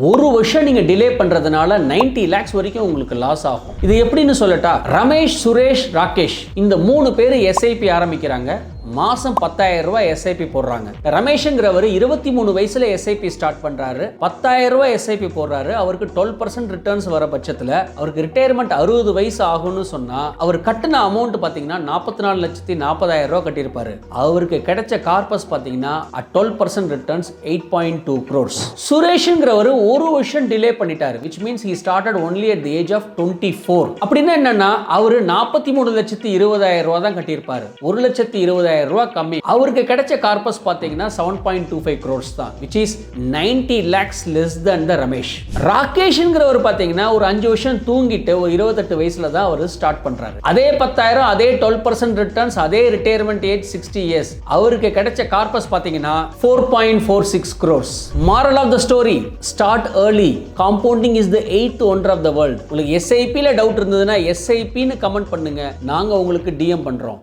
ஒரு வருஷம் நீங்க டிலே பண்றதுனால 90 lakhs வரைக்கும் உங்களுக்கு லாஸ் ஆகும். இது எப்படின்னு சொல்லட்டா, ரமேஷ், சுரேஷ், ராகேஷ் இந்த 3 பேர் SIP ஆரம்பிக்கிறாங்க. மாசம் 10,000 ரூபாய் SIP போடுறாங்க. ரமேஷ்ங்கிறவர் 23 வயசுல SIP ஸ்டார்ட் பண்றாரு. 10,000 ரூபாய் SIP போடுறாரு. அவருக்கு 12% ரிட்டர்ன்ஸ் வர பட்சத்துல அவருக்கு ரிட்டையர்மெண்ட் 60 வயசு ஆகும்னு சொன்னா அவர் கட்டின அமௌண்ட் பாத்தீங்கன்னா 44,40,000 ரூபாய் கட்டியிருப்பாரு. அவருக்கு கிடைச்ச கார்பஸ் பாத்தீங்கன்னா 12% ரிட்டர்ன்ஸ் 8.2 crores. சுரேஷ்ங்கிறவர் ஒரு வருஷம் டிலே பண்ணிட்டாரு. which means he started only at the age of 24. அப்படின்னா என்னன்னா அவர் 43,20,000 ரூபாய் தான் கட்டியிருப்பாரு. 1,20,000 ரூபாய் கம்மி. அவருக்கு கிடைச்ச கார்பஸ் பாத்தீங்கன்னா 7.25 crores தான், which is 90 lakhs less than the Ramesh. ராகேஷ்ங்கிறவர் பாத்தீங்கன்னா ஒரு 5 வருஷம் தூங்கிட்டு ஒரு 28 வயசுல தான் அவர் ஸ்டார்ட் பண்றாரு. அதே 10,000, அதே 12% ரிட்டர்ன்ஸ், அதே ரிட்டையர்மெண்ட் ஏஜ் 60 years. அவருக்கு கிடைச்ச கார்பஸ் பாத்தீங்கன்னா 4.46 crores. moral of the story, start early. compounding is the 8th wonder of the world. உங்களுக்கு SIP ல டவுட் இருந்ததுன்னா SIP ன்னு கமெண்ட் பண்ணுங்க, நாங்க உங்களுக்கு DM பண்றோம்.